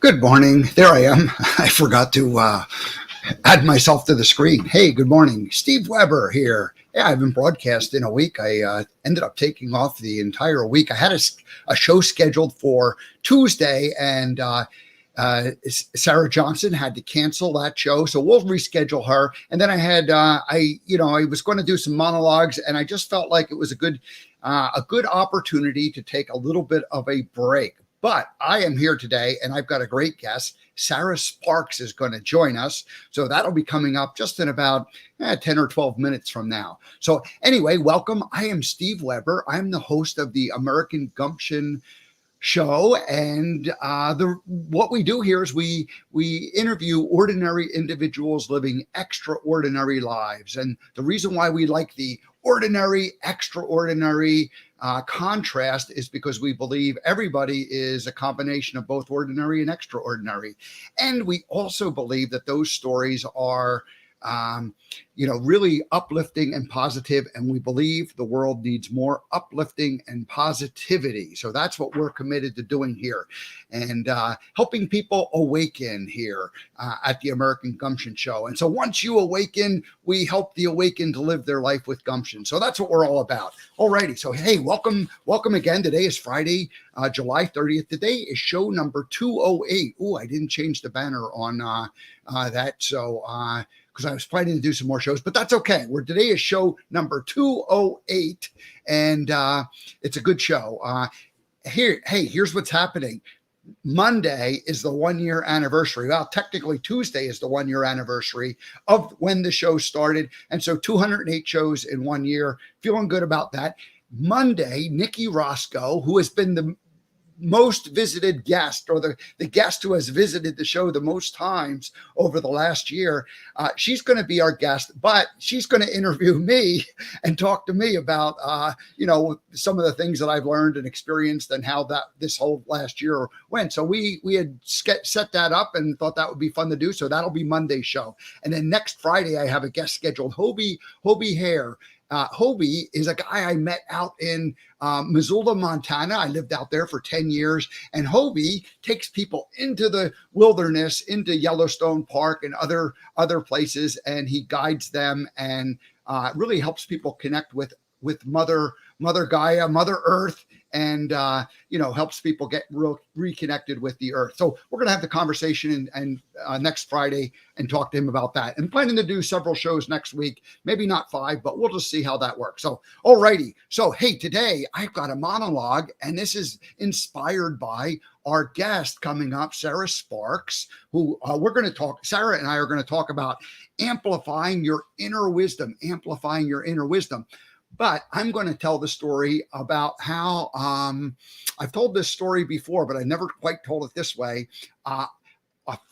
Good morning. There I am. I forgot to add myself to the screen. Hey, good morning. Steve Weber here. Yeah, I've been broadcasting a week. I ended up taking off the entire week. I had a show scheduled for Tuesday, and Sarah Johnson had to cancel that show, so we'll reschedule her. And then I had I was going to do some monologues, and I just felt like it was a good opportunity to take a little bit of a break. But I am here today, and I've got a great guest. Sarah Sparks is going to join us. So that'll be coming up just in about 10 or 12 minutes from now. So anyway, welcome. I am Steve Weber. I'm the host of the American Gumption show, and what we do here is we interview ordinary individuals living extraordinary lives. And the reason why we like the ordinary, extraordinary contrast is because we believe everybody is a combination of both ordinary and extraordinary. And we also believe that those stories are really uplifting and positive, and we believe the world needs more uplifting and positivity. So that's what we're committed to doing here, and helping people awaken here at the American Gumption Show. And so once you awaken, we help the awakened to live their life with gumption. So that's what we're all about. Alrighty, so hey, welcome again. Today is Friday, July 30th. Today is show number 208. Oh, I didn't change the banner on that, so because I was planning to do some more shows, but that's okay. Today is show number 208, and it's a good show. Here's what's happening. Monday is the 1 year anniversary. Well, technically Tuesday is the 1 year anniversary of when the show started. And so 208 shows in 1 year, feeling good about that. Monday, Nikki Roscoe, who has been the most visited guest, or the guest who has visited the show the most times over the last year. She's going to be our guest, but she's going to interview me and talk to me about, some of the things that I've learned and experienced and how this whole last year went. So we had set that up and thought that would be fun to do. So that'll be Monday's show. And then next Friday, I have a guest scheduled, Hobie Hare. Hobie is a guy I met out in Missoula, Montana. I lived out there for 10 years. And Hobie takes people into the wilderness, into Yellowstone Park and other places, and he guides them and really helps people connect with Mother Gaia, Mother Earth, and helps people get reconnected with the earth. So we're going to have the conversation and next Friday and talk to him about that. And planning to do several shows next week, maybe not 5, but we'll just see how that works. So, alrighty. So, hey, today I've got a monologue, and this is inspired by our guest coming up, Sarah Sparks, who Sarah and I are going to talk about amplifying your inner wisdom. But I'm going to tell the story about how I've told this story before, but I never quite told it this way. A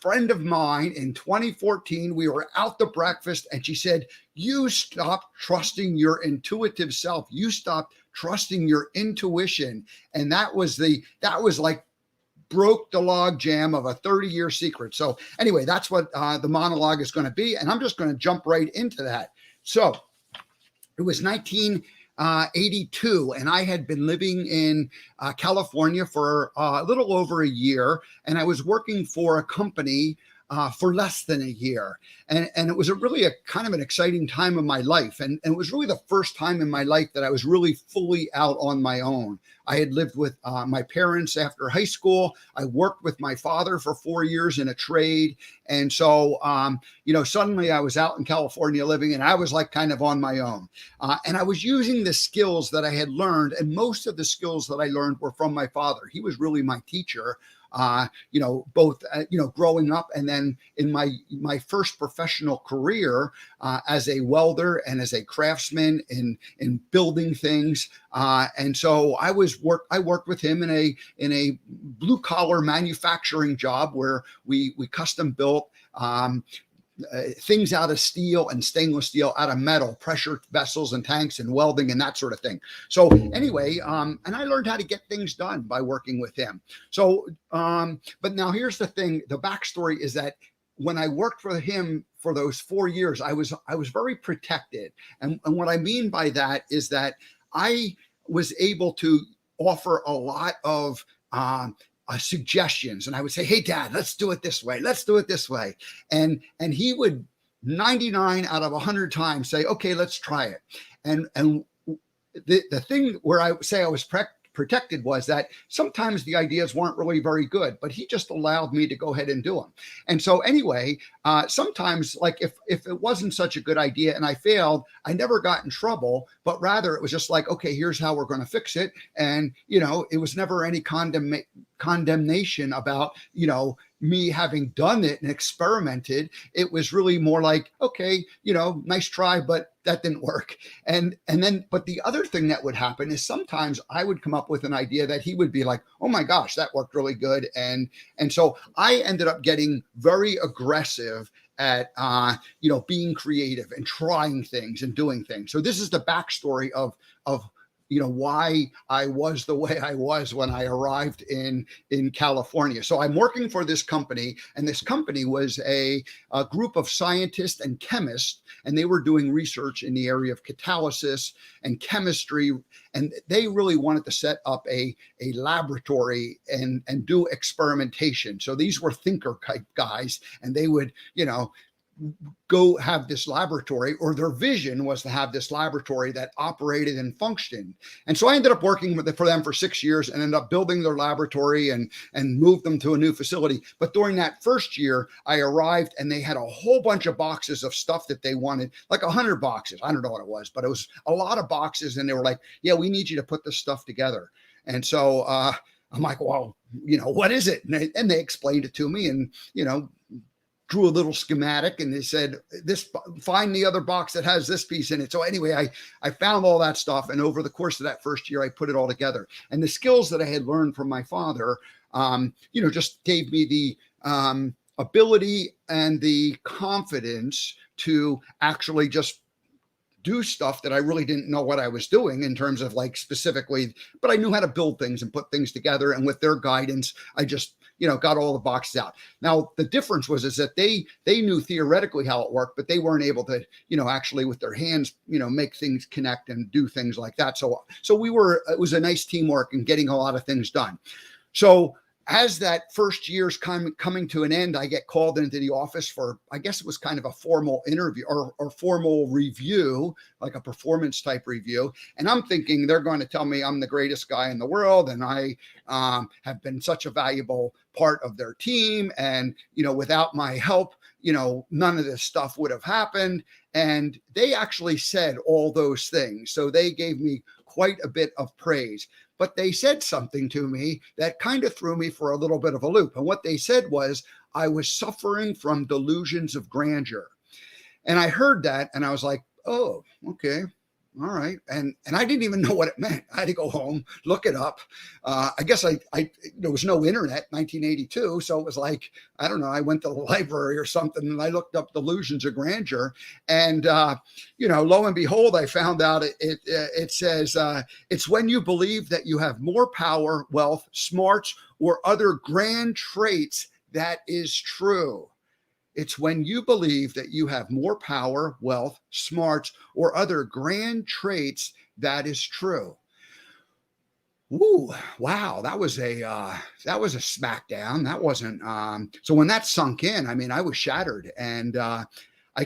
friend of mine in 2014, we were out to breakfast, and she said, "You stopped trusting your intuitive self. You stopped trusting your intuition." And that was like broke the log jam of a 30-year secret. So anyway, that's what the monologue is going to be. And I'm just going to jump right into that. So it was 1982, and I had been living in California for a little over a year, and I was working for a company for less than a year. And it was really a kind of an exciting time of my life. And it was really the first time in my life that I was really fully out on my own. I had lived with my parents after high school. I worked with my father for 4 years in a trade. And so, suddenly I was out in California living, and I was like kind of on my own. And I was using the skills that I had learned. And most of the skills that I learned were from my father. He was really my teacher. Both growing up, and then in my first professional career as a welder and as a craftsman in building things. And so I worked with him in a blue collar manufacturing job where we custom built things out of steel and stainless steel, out of metal, pressure vessels and tanks and welding and that sort of thing. So anyway, and I learned how to get things done by working with him. So, but now here's the thing. The backstory is that when I worked for him for those 4 years, I was very protected. And what I mean by that is that I was able to offer a lot of suggestions, and I would say, "Hey, Dad, let's do it this way. Let's do it this way," and he would 99 out of 100 times say, "Okay, let's try it." And the thing where I say I was protected was that sometimes the ideas weren't really very good, but he just allowed me to go ahead and do them. And so anyway, sometimes like if it wasn't such a good idea and I failed, I never got in trouble, but rather it was just like, okay, here's how we're going to fix it. And, it was never any condemnation about, me having done it and experimented. It was really more like, okay, nice try, but that didn't work. And then, but the other thing that would happen is sometimes I would come up with an idea that he would be like, oh my gosh, that worked really good. And so I ended up getting very aggressive at, being creative and trying things and doing things. So this is the backstory of why I was the way I was when I arrived in California. So I'm working for this company, and this company was a group of scientists and chemists, and they were doing research in the area of catalysis and chemistry. And they really wanted to set up a laboratory and do experimentation. So these were thinker type guys, and they would, go have this laboratory, or their vision was to have this laboratory that operated and functioned. And so I ended up working for them for 6 years and ended up building their laboratory and moved them to a new facility. But during that first year, I arrived and they had a whole bunch of boxes of stuff that they wanted, like 100 boxes. I don't know what it was, but it was a lot of boxes. And they were like, yeah, we need you to put this stuff together. And so I'm like, well, what is it? And they explained it to me, and, drew a little schematic, and they said, find the other box that has this piece in it. So anyway, I found all that stuff. And over the course of that first year, I put it all together. And the skills that I had learned from my father, just gave me the ability and the confidence to actually just do stuff that I really didn't know what I was doing in terms of like specifically, but I knew how to build things and put things together. And with their guidance, I just, got all the boxes out. Now, the difference is that they knew theoretically how it worked, but they weren't able to, actually with their hands, make things connect and do things like that. So it was a nice teamwork and getting a lot of things done. So as that first year's coming to an end, I get called into the office for, I guess it was kind of a formal interview or formal review, like a performance type review. And I'm thinking they're going to tell me I'm the greatest guy in the world, and I have been such a valuable part of their team. And, without my help, none of this stuff would have happened. And they actually said all those things. So they gave me quite a bit of praise. But they said something to me that kind of threw me for a little bit of a loop. And what they said was, I was suffering from delusions of grandeur. And I heard that and I was like, oh, okay. All right. And I didn't even know what it meant. I had to go home, look it up. I guess there was no internet, 1982. So it was like, I don't know, I went to the library or something and I looked up delusions of grandeur. And, lo and behold, I found out it says, it's when you believe that you have more power, wealth, smarts, or other grand traits that is true. It's when you believe that you have more power, wealth, smarts, or other grand traits that is true. Ooh, wow, that was a smackdown. That wasn't so when that sunk in, I was shattered, and I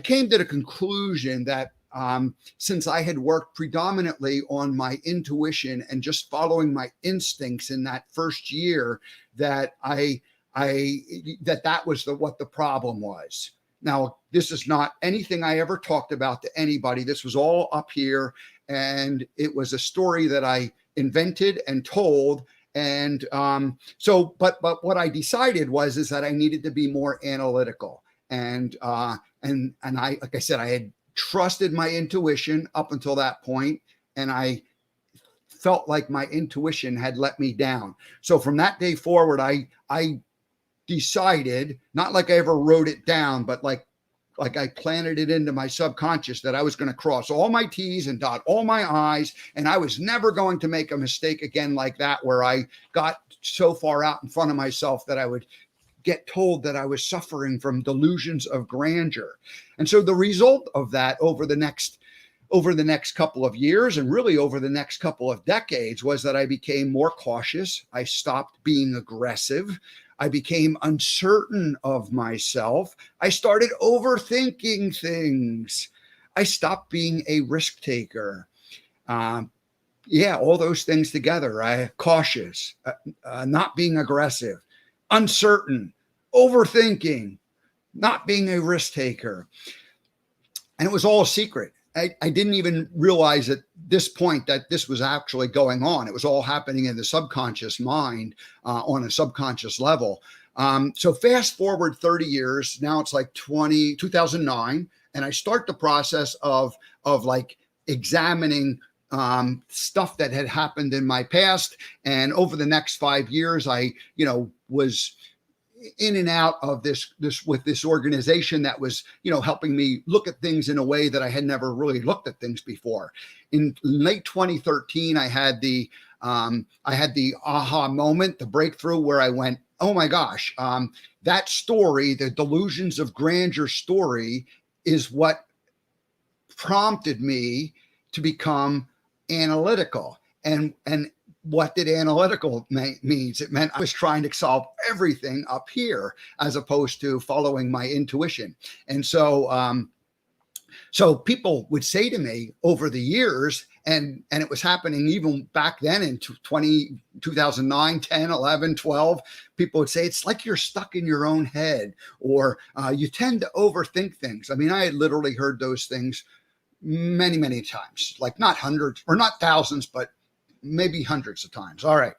came to the conclusion that since I had worked predominantly on my intuition and just following my instincts in that first year, that that was what the problem was. Now, this is not anything I ever talked about to anybody. This was all up here, and it was a story that I invented and told. And but what I decided is that I needed to be more analytical. And I, like I said, I had trusted my intuition up until that point, and I felt like my intuition had let me down. So from that day forward, I decided, not like I ever wrote it down, but like I planted it into my subconscious that I was going to cross all my T's and dot all my I's, and I was never going to make a mistake again like that, where I got so far out in front of myself that I would get told that I was suffering from delusions of grandeur. And so the result of that over the next over the next couple of years and really over the next couple of decades was that I became more cautious. I stopped being aggressive. I became uncertain of myself. I started overthinking things. I stopped being a risk taker. Yeah, all those things together. Cautious, not being aggressive, uncertain, overthinking, not being a risk taker. And it was all a secret. I didn't even realize at this point that this was actually going on. It was all happening in the subconscious mind on a subconscious level. So fast forward 30 years, now it's like 2009, and I start the process of like examining stuff that had happened in my past. And over the next 5 years, I, was in and out of this with this organization that was, helping me look at things in a way that I had never really looked at things before. In late 2013, I had the aha moment, the breakthrough where I went, oh my gosh, that story, the delusions of grandeur story, is what prompted me to become analytical. And what did analytical means? It meant I was trying to solve everything up here as opposed to following my intuition. And so, so people would say to me over the years, and it was happening even back then in 2009, 10, 11, 12, people would say, it's like you're stuck in your own head, or you tend to overthink things. I mean, I had literally heard those things many, many times, like not hundreds or not thousands, but maybe hundreds of times. All right.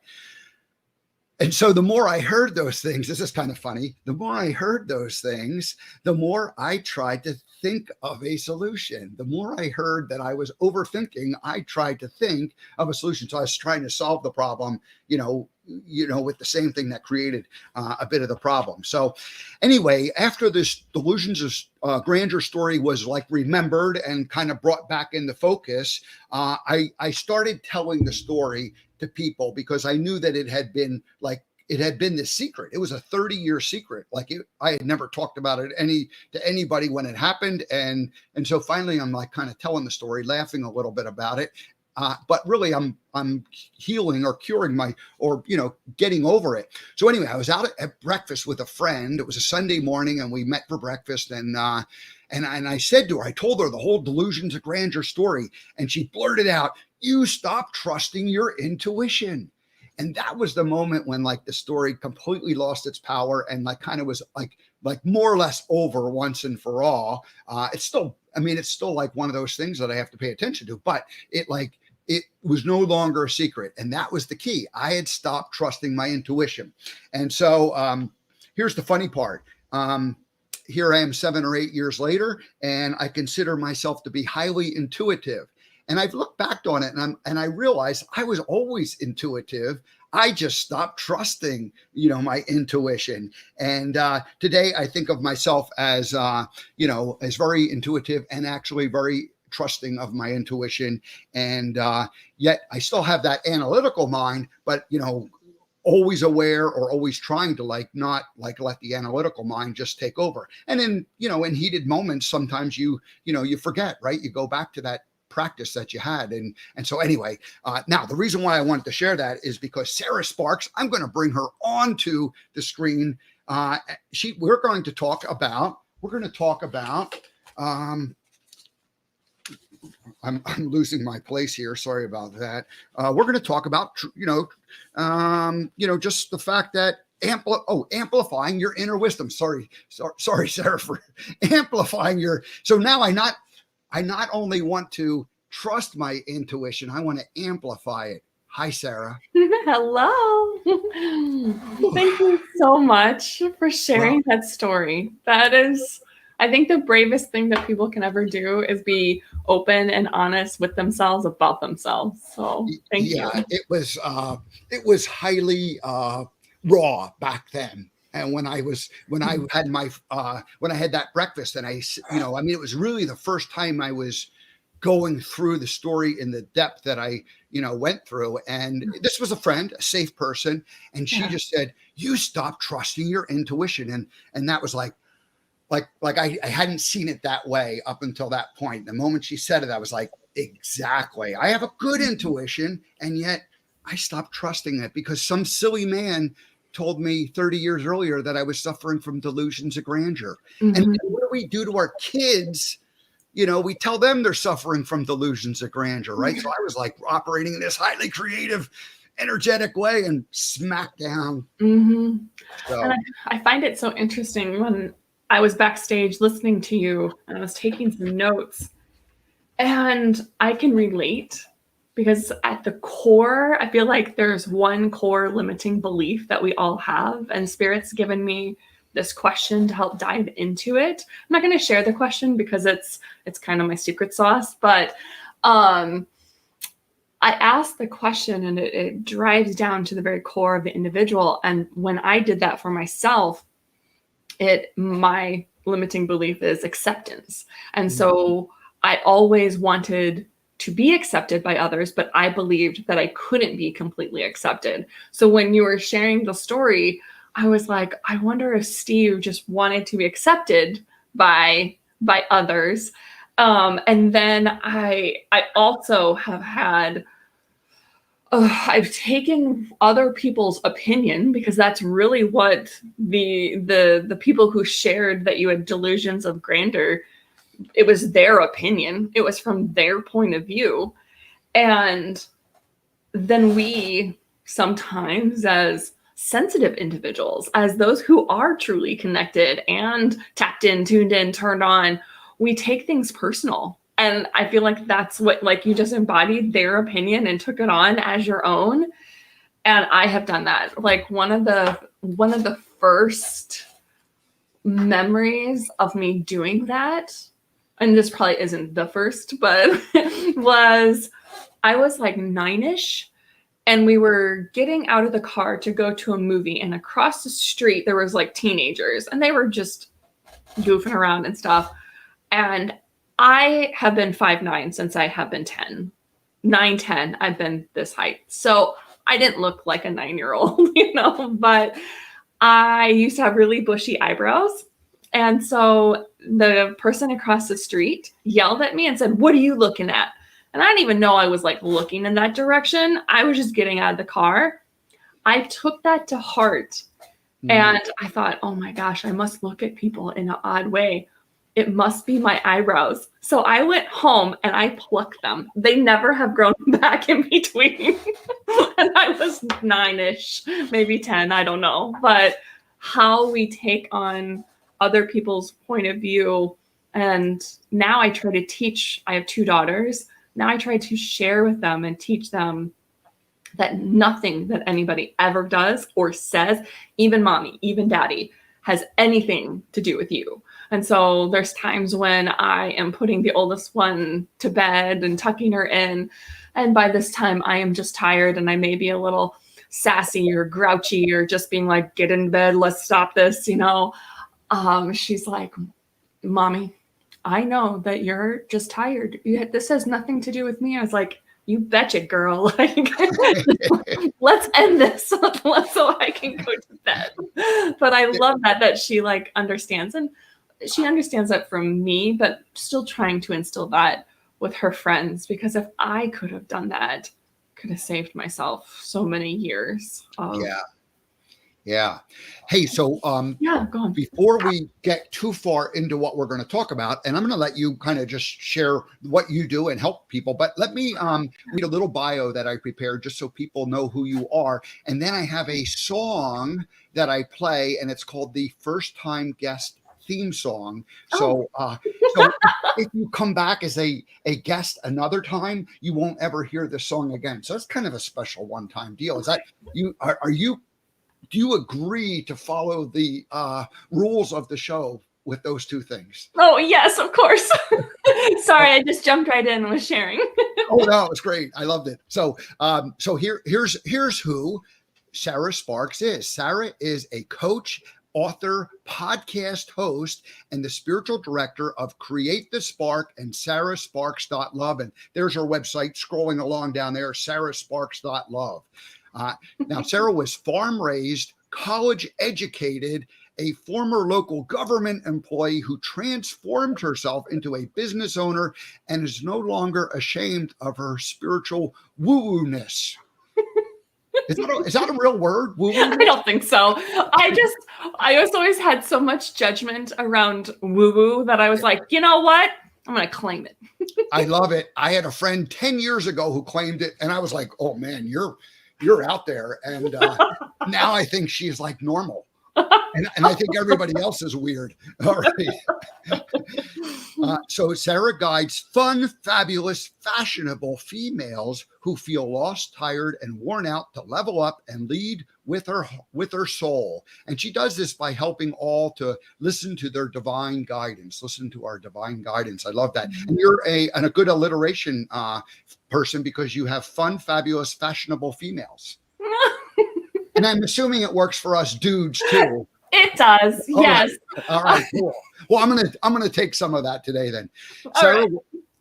And so the more I heard those things, this is kind of funny. The more I heard those things, the more I tried to think of a solution. The more I heard that I was overthinking, I tried to think of a solution. So I was trying to solve the problem, with the same thing that created a bit of the problem. So anyway, after this delusions of grandeur story was like remembered and kind of brought back into focus, I started telling the story to people because I knew that it had been the secret. It was a 30-year secret. I had never talked about it to anybody when it happened. And so finally I'm like kind of telling the story, laughing a little bit about it. But really I'm healing or curing getting over it. So anyway, I was out at breakfast with a friend. It was a Sunday morning and we met for breakfast, and I said to her, I told her the whole delusions of grandeur story, and she blurted out, "You stop trusting your intuition." And that was the moment when like the story completely lost its power and like kind of was like more or less over once and for all. It's still like one of those things that I have to pay attention to, but it was no longer a secret. And that was the key. I had stopped trusting my intuition. And so here's the funny part. Here I am 7 or 8 years later, and I consider myself to be highly intuitive. And I've looked back on it and I realized I was always intuitive. I just stopped trusting, my intuition. And today I think of myself as, as very intuitive and actually very trusting of my intuition. And yet I still have that analytical mind, but, always aware or always trying to not let the analytical mind just take over. And then, in heated moments, sometimes you forget, right? You go back to that practice that you had. And so anyway, now the reason why I wanted to share that is because Sarah Sparks, I'm going to bring her onto the screen. We're going to talk about, I'm losing my place here. Sorry about that. We're going to talk about, just the fact that amplifying your inner wisdom. Sorry, Sarah, for amplifying so now I not only want to trust my intuition, I want to amplify it. Hi, Sarah. Hello. Thank you so much for sharing that story. That is, I think, the bravest thing that people can ever do is be open and honest with themselves about themselves. So thank you. Yeah, it was highly raw back then. And when I had that breakfast, and it was really the first time I was going through the story in the depth that I, went through. And this was a friend, a safe person. And she just said, "You stop trusting your intuition." And that was like I hadn't seen it that way up until that point. The moment she said it, I was like, Exactly. I have a good intuition, and yet I stopped trusting it because some silly man told me 30 years earlier that I was suffering from delusions of grandeur. And Mhm. what do we do to our kids? You know, we tell them they're suffering from delusions of grandeur, right? So I was like operating in this highly creative, energetic way and smack down. Mhm. And So, I find it so interesting when I was backstage listening to you and I was taking some notes, and I can relate because at the core, I feel like there's one core limiting belief that we all have, and Spirit's given me this question to help dive into it. I'm not going to share the question because it's kind of my secret sauce, but um I asked the question, and it drives down to the very core of the individual. And when I did that for myself, my limiting belief is acceptance. And so I always wanted to be accepted by others, but I believed that I couldn't be completely accepted. So when you were sharing the story, I was like, I wonder if Steve just wanted to be accepted by others. And then I also have had I've taken other people's opinion because that's really what the people who shared that you had delusions of grandeur, it was their opinion. It was from their point of view. And then we sometimes, as sensitive individuals, as those who are truly connected and tapped in, tuned in, turned on, we take things personal. And I feel like that's what, like, you just embodied their opinion and took it on as your own. And I have done that. Like, one of the first memories of me doing that, and this probably isn't the first, but was I was like 9ish, and we were getting out of the car to go to a movie, and across the street there was like teenagers, and they were just goofing around and stuff. And I have been 5'9" since I have been 10. 9, 10, I've been this height. So I didn't look like a 9-year-old, but I used to have really bushy eyebrows. And so the person across the street yelled at me and said, "What are you looking at?" And I didn't even know I was like looking in that direction. I was just getting out of the car. I took that to heart. And I thought, oh my gosh, I must look at people in an odd way. It must be my eyebrows. So I went home and I plucked them. They never have grown back in between. And I was 9ish, maybe 10, I don't know. But how we take on other people's point of view. And now I try to teach, I have 2 daughters. Now I try to share with them and teach them that nothing that anybody ever does or says, even mommy, even daddy, has anything to do with you. And so there's times when I am putting the oldest one to bed and tucking her in, and by this time I am just tired and I may be a little sassy or grouchy or just being like, "Get in bed, let's stop this," She's like, "Mommy, I know that you're just tired. This has nothing to do with me." I was like, "You betcha, girl. Like, let's end this so I can go to bed." But I love that she like understands, and she understands that from me, but still trying to instill that with her friends, because if I could have done that, could have saved myself so many years of Yeah. Hey, so yeah, go on. before we get too far into what we're going to talk about, and I'm going to let you kind of just share what you do and help people, but let me read a little bio that I prepared just so people know who you are. And then I have a song that I play, and it's called the First Time Guest theme song. So, so if you come back as a guest another time, you won't ever hear this song again. So it's kind of a special one-time deal. Is that you? Are you? Do you agree to follow the rules of the show with those 2 things? Oh, yes, of course. Sorry, I just jumped right in and was sharing. Oh no, it's great. I loved it. So, here's who Sarah Sparks is. Sarah is a coach, author, podcast host, and the spiritual director of Create the Spark and sarahsparks.love. And there's her website scrolling along down there, sarahsparks.love. Now, Sarah was farm raised, college educated, a former local government employee who transformed herself into a business owner and is no longer ashamed of her spiritual woo-woo-ness. Is that a real word? Woo-woo-ness? I don't think so. I just always had so much judgment around woo-woo that I was like, you know what? I'm going to claim it. I love it. I had a friend 10 years ago who claimed it, and I was like, oh man, you're out there. And now I think she's like normal. And I think everybody else is weird. All right. So Sarah guides fun, fabulous, fashionable females who feel lost, tired, and worn out to level up and lead with her soul. And she does this by helping all to listen to their divine guidance. Listen to our divine guidance. I love that. And you're a good alliteration person because you have fun, fabulous, fashionable females. And I'm assuming it works for us dudes too. It does. Yes. All right. Cool. Well, I'm gonna take some of that today then.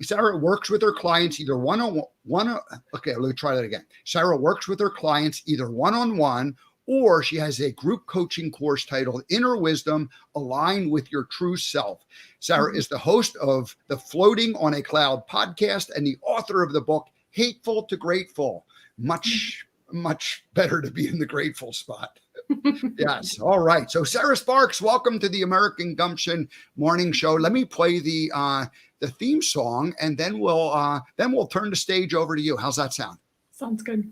Sarah works with her clients either one-on-one. Okay, let me try that again. Sarah works with her clients either one-on-one or she has a group coaching course titled Inner Wisdom, Align with Your True Self. Sarah is the host of the Floating on a Cloud podcast and the author of the book Hateful to Grateful. Much better to be in the grateful spot. Yes. All right. So Sarah Sparks, welcome to the American Gumption Morning Show. Let me play the theme song, and then we'll turn the stage over to you. How's that sound? Sounds good.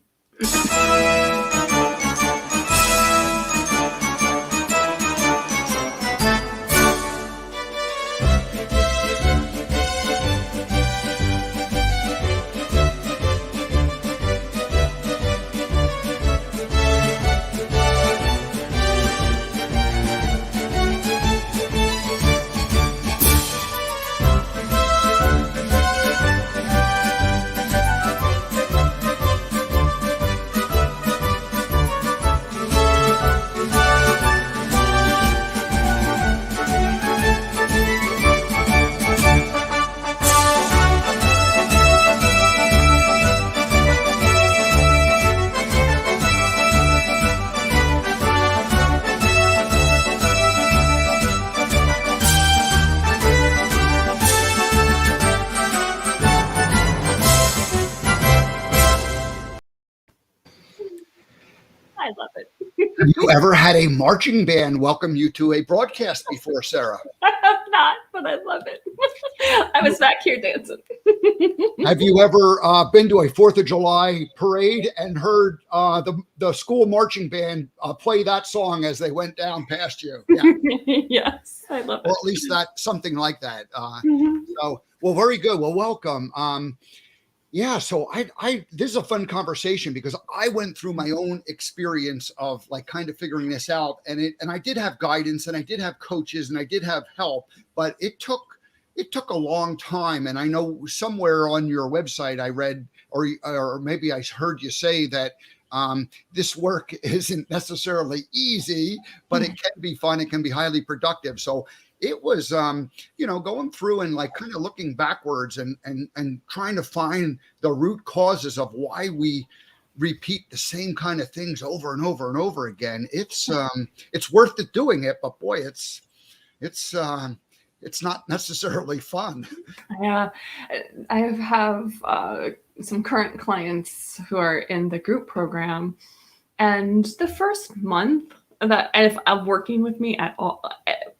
I love it. Have you ever had a marching band welcome you to a broadcast before, Sarah? I have not, but I love it. I was back here dancing. Have you ever been to a 4th of July parade and heard the school marching band play that song as they went down past you? Yeah. Yes, I love it. Or at least something like that. So, well, very good. Well, welcome. Yeah, so this is a fun conversation because I went through my own experience of like kind of figuring this out, and I did have guidance and I did have coaches and I did have help, but it took a long time. And I know somewhere on your website I read, or maybe I heard you say that this work isn't necessarily easy, but it can be fun. It can be highly productive. So it was, going through and like kind of looking backwards and trying to find the root causes of why we repeat the same kind of things over and over and over again. It's worth it doing it, but boy, it's not necessarily fun. Yeah, I have some current clients who are in the group program, and the first month that if I'm working with me at all,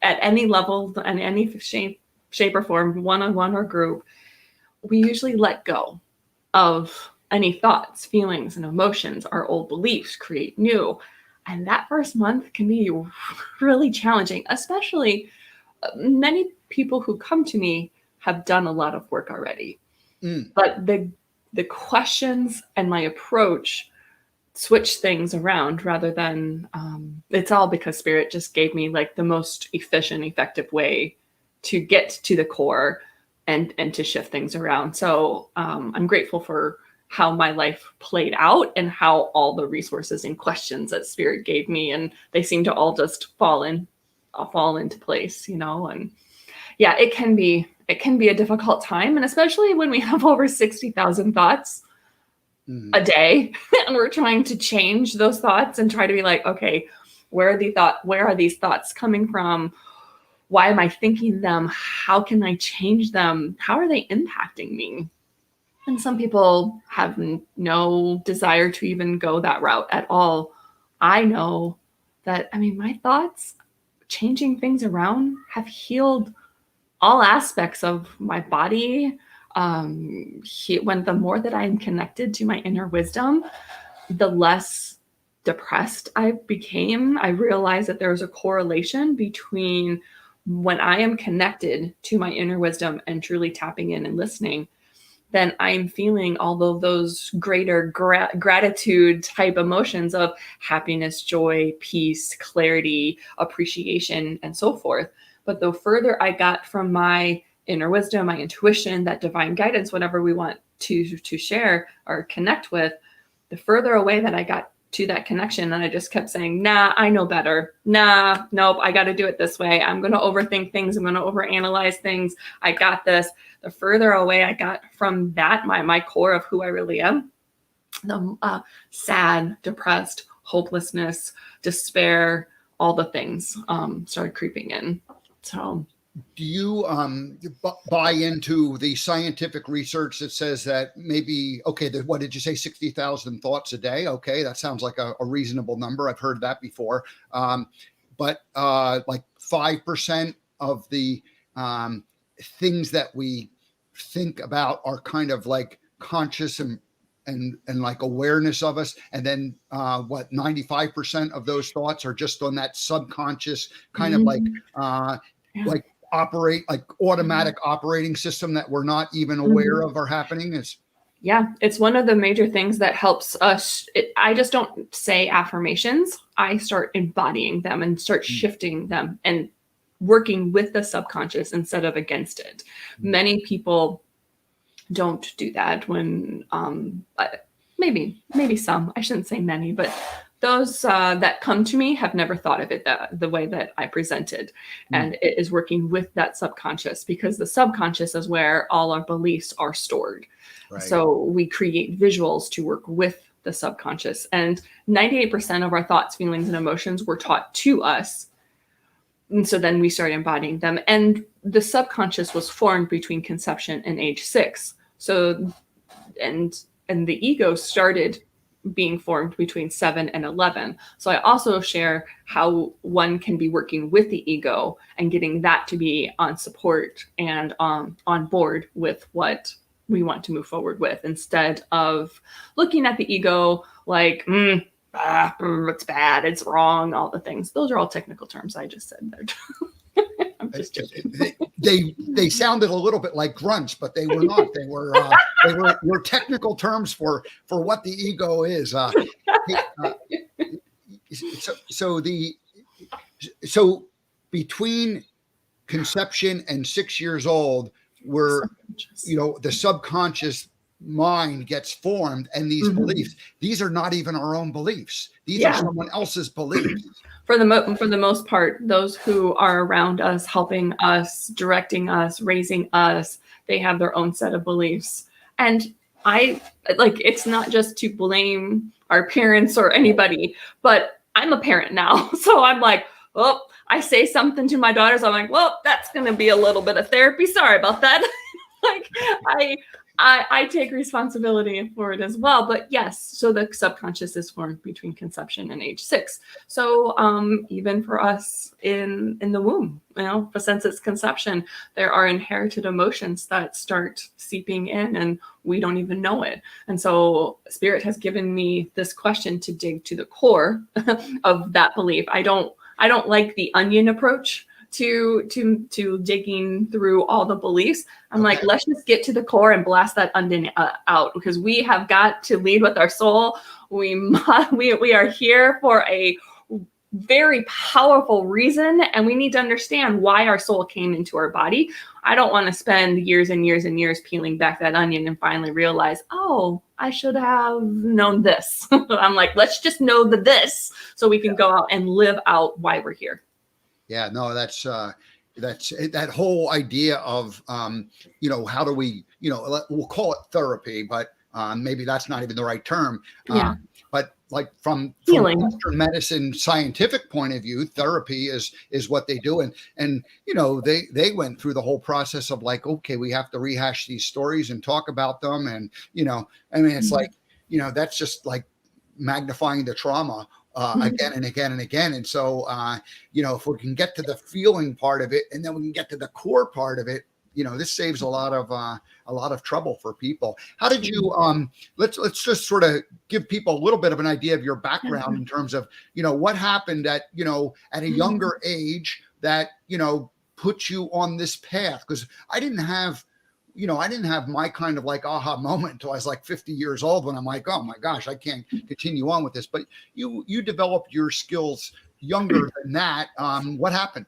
at any level, in any shape or form, one-on-one or group, we usually let go of any thoughts, feelings, and emotions, our old beliefs, create new. And that first month can be really challenging, especially many people who come to me have done a lot of work already. But the questions and my approach switch things around rather than it's all because Spirit just gave me like the most efficient, effective way to get to the core and to shift things around. So I'm grateful for how my life played out and how all the resources and questions that Spirit gave me, and they seem to all just fall into place, and yeah, it can be a difficult time. And especially when we have over 60,000 thoughts a day and we're trying to change those thoughts and try to be like, okay, Where are these thoughts coming from? Why am I thinking them? How can I change them? How are they impacting me? And some people have no desire to even go that route at all. I know that, I mean, my thoughts, changing things around, have healed all aspects of my body. When the more that I'm connected to my inner wisdom, the less depressed I became. I realized that there's a correlation between when I am connected to my inner wisdom and truly tapping in and listening, then I'm feeling all of those greater gratitude type emotions of happiness, joy, peace, clarity, appreciation, and so forth. But the further I got from my inner wisdom, my intuition, that divine guidance, whatever we want to share or connect with, the further away that I got to that connection, and I just kept saying, nah, I know better. Nah, nope, I got to do it this way. I'm going to overthink things. I'm going to overanalyze things. I got this. The further away I got from that, my core of who I really am, the sad, depressed, hopelessness, despair, all the things started creeping in. So do you buy into the scientific research that says that maybe, okay, what did you say, 60,000 thoughts a day? Okay, that sounds like a reasonable number. I've heard that before. But like 5% of the things that we think about are kind of like conscious and like awareness of us. And then 95% of those thoughts are just on that subconscious kind of like operate, like automatic operating system that we're not even aware of are happening. It's one of the major things that helps us. I just don't say affirmations. I start embodying them and start shifting them and working with the subconscious instead of against it. Many people don't do that when maybe some, I shouldn't say many, but those that come to me have never thought of it the way that I presented. And it is working with that subconscious, because the subconscious is where all our beliefs are stored. Right. So we create visuals to work with the subconscious, and 98% of our thoughts, feelings, and emotions were taught to us. And so then we started embodying them. And the subconscious was formed between conception and age 6. So, and the ego started being formed between 7 and 11. So I also share how one can be working with the ego and getting that to be on support and on board with what we want to move forward with, instead of looking at the ego like, it's bad, it's wrong, all the things. Those are all technical terms I just said there. I'm just joking. They sounded a little bit like grunts, but they were not. They were technical terms for what the ego is. So between conception and 6 years old, the subconscious mind gets formed, and these beliefs, these are not even our own beliefs. These are someone else's beliefs. For the most part, those who are around us, helping us, directing us, raising us, they have their own set of beliefs. And it's not just to blame our parents or anybody, but I'm a parent now. So I'm like, oh, I say something to my daughters, I'm like, well, that's going to be a little bit of therapy. Sorry about that. I take responsibility for it as well. But yes, so the subconscious is formed between conception and age 6. So even for us in the womb, since it's conception, there are inherited emotions that start seeping in and we don't even know it. And so Spirit has given me this question to dig to the core of that belief. I don't like the onion approach to digging through all the beliefs. I'm like, let's just get to the core and blast that onion out, because we have got to lead with our soul. We are here for a very powerful reason, and we need to understand why our soul came into our body. I don't want to spend years and years and years peeling back that onion and finally realize, oh, I should have known this. I'm like, let's just know this so we can go out and live out why we're here. Yeah, no, that's that whole idea of, how do we, we'll call it therapy, but Maybe that's not even the right term. Yeah. But like from Healing. Western medicine scientific point of view, therapy is what they do. And you know, they went through the whole process of like, okay, we have to rehash these stories and talk about them. And, you know, I mean, it's like, you know, that's just like magnifying the trauma again and again and again. And so, you know, if we can get to the feeling part of it, and then we can get to the core part of it, you know, this saves a lot of trouble for people. How did you, let's just sort of give people a little bit of an idea of your background in terms of, you know, what happened at, you know, at a younger age that, you know, put you on this path? Because I didn't have my kind of like aha moment until I was like 50 years old, when I'm like, oh my gosh, I can't continue on with this. But you developed your skills younger than that. What happened?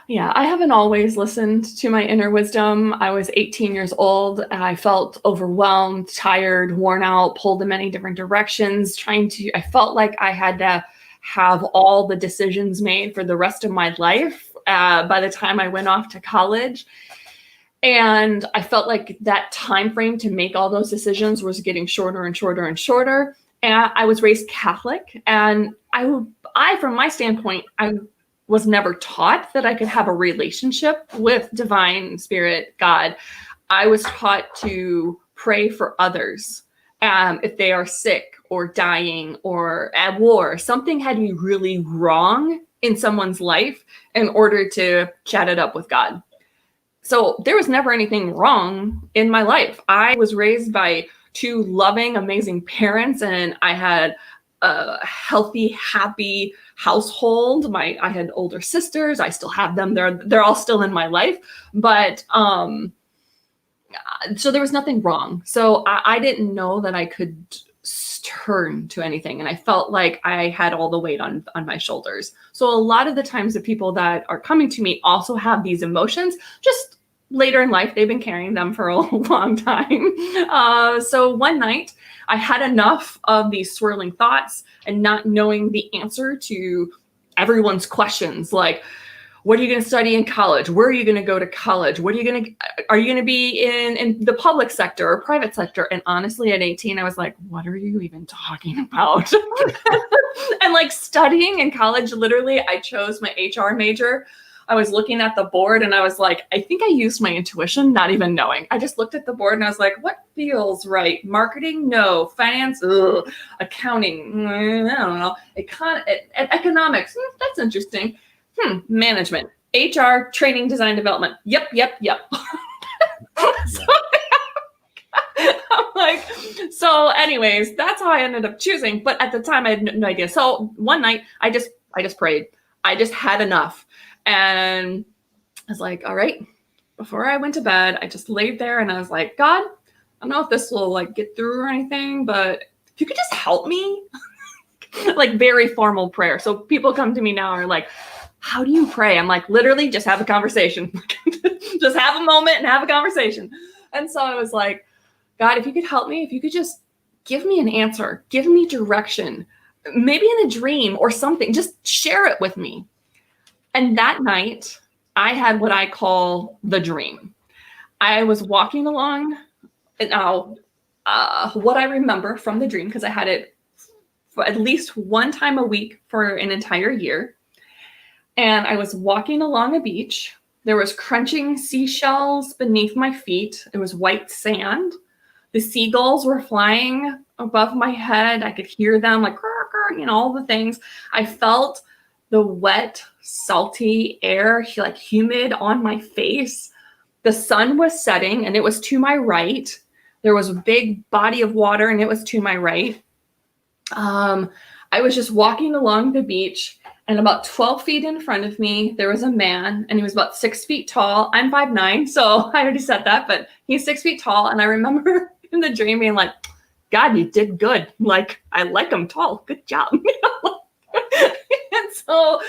Yeah, I haven't always listened to my inner wisdom. I was 18 years old. And I felt overwhelmed, tired, worn out, pulled in many different directions, I felt like I had to have all the decisions made for the rest of my life by the time I went off to college. And I felt like that time frame to make all those decisions was getting shorter and shorter and shorter. And I was raised Catholic, and I from my standpoint, I was never taught that I could have a relationship with divine spirit, God. I was taught to pray for others. If they are sick or dying or at war, something had to be really wrong in someone's life in order to chat it up with God. So there was never anything wrong in my life. I was raised by two loving, amazing parents, and I had a healthy, happy household. I had older sisters. I still have them. They're all still in my life. But so there was nothing wrong. So I didn't know that I could turn to anything. And I felt like I had all the weight on my shoulders. So a lot of the times the people that are coming to me also have these emotions, just later in life. They've been carrying them for a long time. So one night I had enough of these swirling thoughts and not knowing the answer to everyone's questions. Like, what are you going to study in college? Where are you going to go to college? Are you going to be in the public sector or private sector? And honestly, at 18, I was like, what are you even talking about? And like studying in college, literally, I chose my HR major. I was looking at the board and I was like, I think I used my intuition, not even knowing. I just looked at the board and I was like, what feels right? Marketing? No. Finance? Ugh. Accounting? I don't know. Economics? That's interesting. Management? HR? Training, design, development? Yep. So, I'm like, so anyways, that's how I ended up choosing. But at the time I had no idea. So one night I just prayed. I just had enough. And I was like, all right, before I went to bed, I just laid there and I was like, God, I don't know if this will like get through or anything, but if you could just help me. Like very formal prayer. So people come to me now and are like, how do you pray? I'm like, literally just have a conversation. Just have a moment and have a conversation. And so I was like, God, if you could help me, if you could just give me an answer, give me direction, maybe in a dream or something, just share it with me. And that night, I had what I call the dream. I was walking along. Now, what I remember from the dream, because I had it for at least one time a week for an entire year. And I was walking along a beach. There was crunching seashells beneath my feet. It was white sand. The seagulls were flying above my head. I could hear them like, all the things. I felt the wet, salty air, like humid on my face. The sun was setting and it was to my right. There was a big body of water and it was to my right. I was just walking along the beach, and about 12 feet in front of me, there was a man, and he was about 6 feet tall. I'm 5'9", so I already said that, but he's 6 feet tall. And I remember in the dream being like, God, you did good. Like, I like him tall. Good job. And so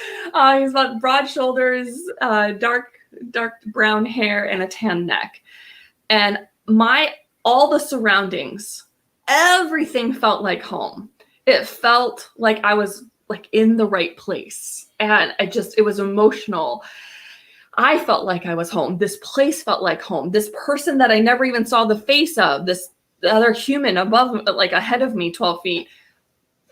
he's about broad shoulders, dark brown hair, and a tan neck. And all the surroundings, everything felt like home. It felt like I was like in the right place. And it was emotional. I felt like I was home. This place felt like home. This person that I never even saw the face of, this the other human above, like ahead of me, 12 feet,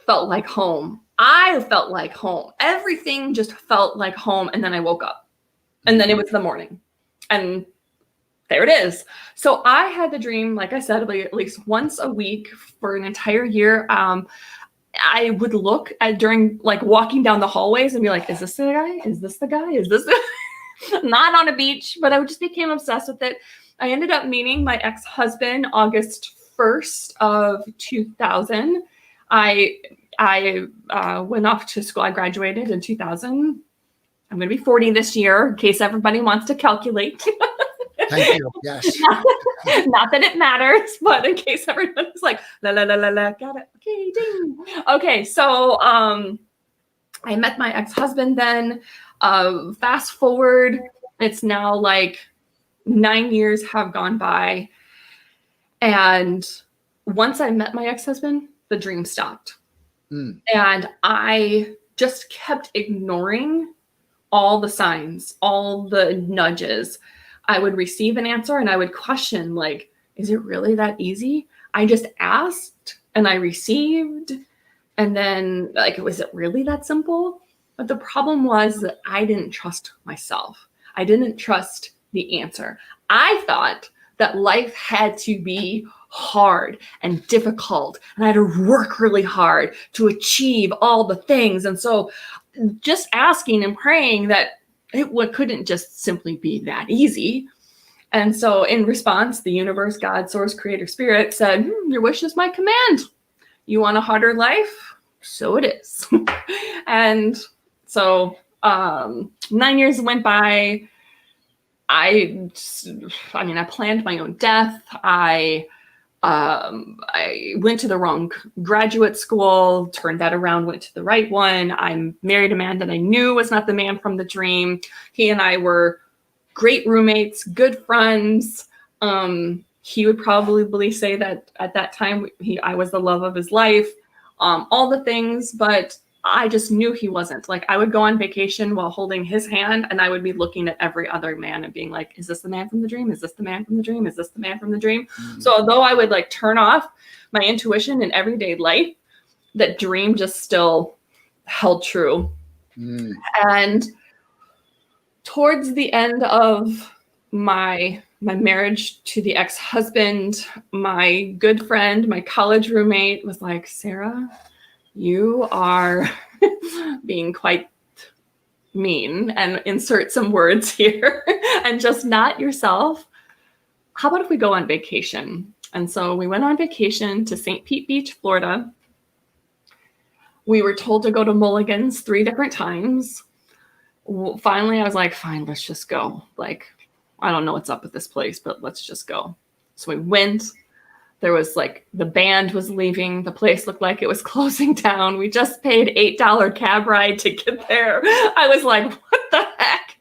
felt like home. I felt like home. Everything just felt like home. And then I woke up, and then it was the morning, and there it is. So I had the dream, like I said, at least once a week for an entire year. I would look at during like walking down the hallways and be like, is this the guy? Is this the guy? Is this the not on a beach, but I just became obsessed with it. I ended up meeting my ex-husband August 1st of 2000. I went off to school. I graduated in 2000. I'm going to be 40 this year, in case everybody wants to calculate. Thank you. Yes. Not that it matters, but in case everyone's like, la la la la la, got it. Okay, ding. Okay, so I met my ex-husband then. Fast forward, it's now like 9 years have gone by. And once I met my ex-husband, the dream stopped. And I just kept ignoring all the signs, all the nudges. I would receive an answer and I would question, like, is it really that easy? I just asked and I received. And then, like, was it really that simple? But the problem was that I didn't trust myself. I didn't trust the answer. I thought that life had to be hard and difficult, and I had to work really hard to achieve all the things. And so just asking and praying that it couldn't just simply be that easy. And so in response, the universe, God, source, creator, spirit said, your wish is my command. You want a harder life? So it is. And so 9 years went by. I planned my own death. I went to the wrong graduate school, turned that around, went to the right one. I married a man that I knew was not the man from the dream. He and I were great roommates, good friends. He would probably say that at that time I was the love of his life, all the things, but I just knew he wasn't. Like, I would go on vacation while holding his hand, and I would be looking at every other man and being like, is this the man from the dream? Is this the man from the dream? Is this the man from the dream? So although I would like turn off my intuition in everyday life, that dream just still held true. And towards the end of my marriage to the ex-husband, my good friend, my college roommate was like, Sarah, you are being quite mean, and insert some words here, and just not yourself. How about if we go on vacation? And so we went on vacation to St. Pete Beach, Florida. We were told to go to Mulligan's 3 different times. Finally, I was like, fine, let's just go. Like, I don't know what's up with this place, but let's just go. So we went. There was like, the band was leaving. The place looked like it was closing down. We just paid $8 cab ride to get there. I was like, what the heck?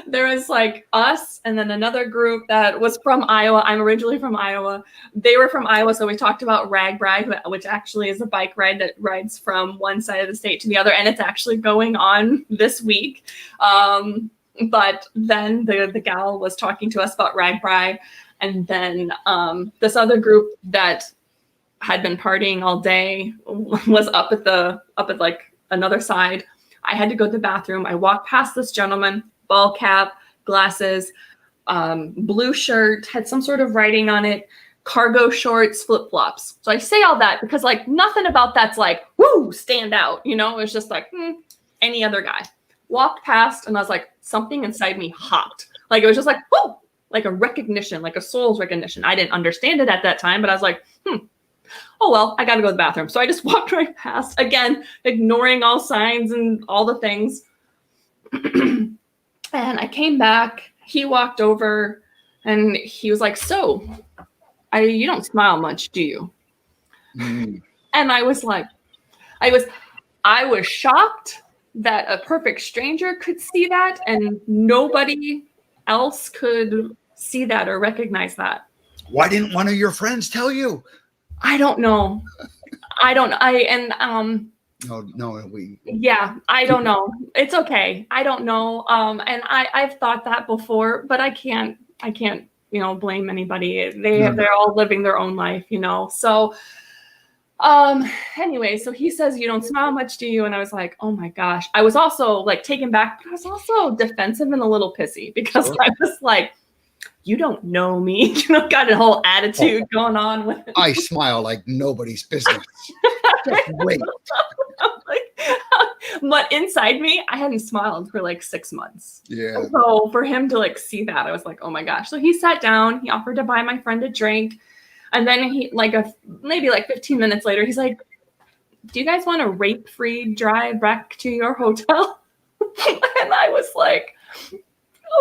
There was like us and then another group that was from Iowa. I'm originally from Iowa. They were from Iowa. So we talked about Rag Ride, which actually is a bike ride that rides from one side of the state to the other. And it's actually going on this week. But then the gal was talking to us about Rag Ride. And then this other group that had been partying all day was up at like another side. I had to go to the bathroom. I walked past this gentleman, ball cap, glasses, blue shirt, had some sort of writing on it, cargo shorts, flip-flops. So I say all that because like nothing about that's like, woo, stand out. You know, it was just like any other guy. Walked past and I was like, something inside me hopped. Like it was just like, whoo. Like a recognition, like a soul's recognition. I didn't understand it at that time, but I was like, oh, well, I got to go to the bathroom. So I just walked right past, again, ignoring all signs and all the things. And I came back. He walked over and he was like, so you don't smile much, do you? And I was like, I was shocked that a perfect stranger could see that and nobody else could see that or recognize that. Why didn't one of your friends tell you? I don't know. I don't. Yeah, I don't know. It's okay. I don't know. And I've thought that before, but I can't blame anybody. They're all living their own life, So anyway, so he says, you don't smile much, do you? And I was like, oh my gosh. I was also like taken back, but I was also defensive and a little pissy because I was like, you don't know me. Got a whole attitude going on with it. I smile like nobody's business. Just wait. But inside me, I hadn't smiled for like 6 months. Yeah. And so for him to like see that, I was like, oh my gosh. So he sat down, he offered to buy my friend a drink. And then he maybe 15 minutes later, he's like, do you guys want a rape-free drive back to your hotel? And I was like,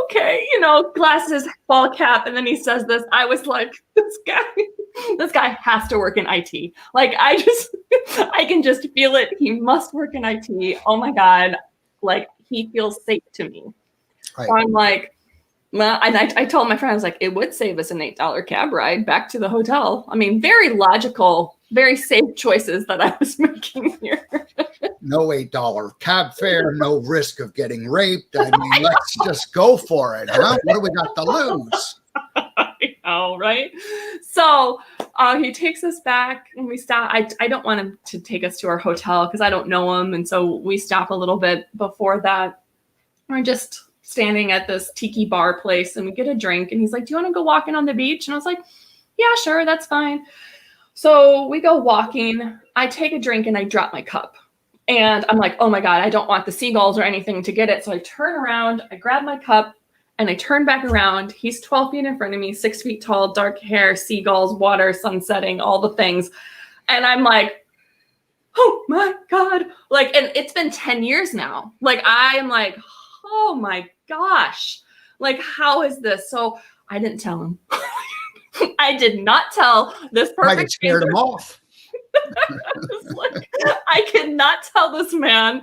okay, glasses, ball cap. And then he says this. I was like, this guy has to work in IT. Like, I can just feel it. He must work in IT. Oh my God. Like, he feels safe to me. Right. So I'm like, well, and I told my friend, I was like, it would save us an $8 cab ride back to the hotel. I mean, very logical, very safe choices that I was making here. No $8 cab fare, no risk of getting raped. I mean, let's just go for it, huh? What do we got to lose? I know, right? So he takes us back and we stop. I don't want him to take us to our hotel because I don't know him. And so we stop a little bit before that. We're just standing at this tiki bar place and we get a drink. And he's like, do you want to go walking on the beach? And I was like, yeah, sure, that's fine. So we go walking. I take a drink and I drop my cup. And I'm like, oh my God, I don't want the seagulls or anything to get it. So I turn around, I grab my cup, and I turn back around. He's 12 feet in front of me, 6 feet tall, dark hair, seagulls, water, sun setting, all the things. And I'm like, oh my God. Like, and it's been 10 years now. Like, I'm like, oh my gosh. Like, how is this? So I didn't tell him. I did not tell this perfect. Might have scared him off. I could not tell this man,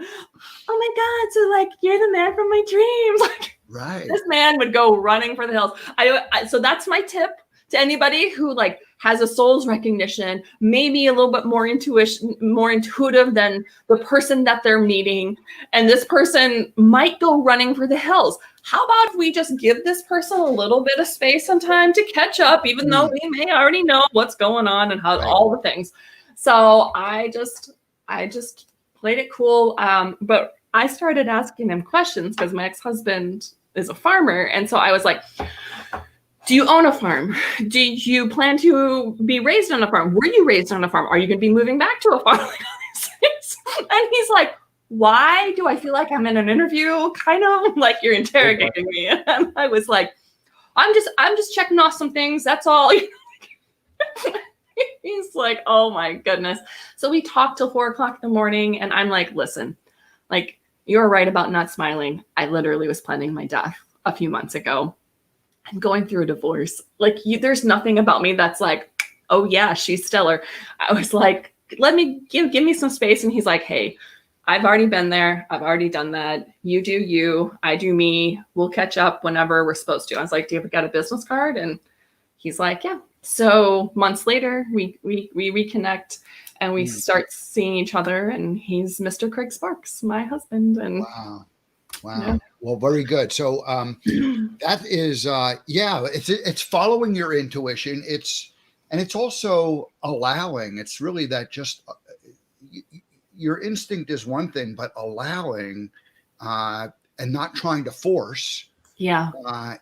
oh my God, so like you're the man from my dreams. Like, right. This man would go running for the hills. So that's my tip to anybody who like has a soul's recognition, maybe a little bit more intuitive than the person that they're meeting. And this person might go running for the hills. How about if we just give this person a little bit of space and time to catch up, even though we may already know what's going on and how all the things. So I just played it cool. But I started asking him questions because my ex-husband is a farmer. And so I was like, do you own a farm? Do you plan to be raised on a farm? Were you raised on a farm? Are you going to be moving back to a farm? And he's like, why do I feel like I'm in an interview? Kind of like you're interrogating me. And I was like, I'm just checking off some things. That's all. He's like, oh my goodness. So we talked till 4 o'clock in the morning. And I'm like, listen, like you're right about not smiling. I literally was planning my death a few months ago. I'm going through a divorce. Like there's nothing about me that's like, oh yeah, she's stellar. I was like, let me give me some space. And he's like, hey, I've already been there. I've already done that. You do you, I do me. We'll catch up whenever we're supposed to. I was like, do you ever got a business card? And he's like, yeah. So months later, we reconnect and we start seeing each other. And he's Mr. Craig Sparks, my husband. And wow. Yeah. Well, very good. So that is, it's following your intuition. It's also allowing. It's really that just your instinct is one thing, but allowing and not trying to force. Yeah.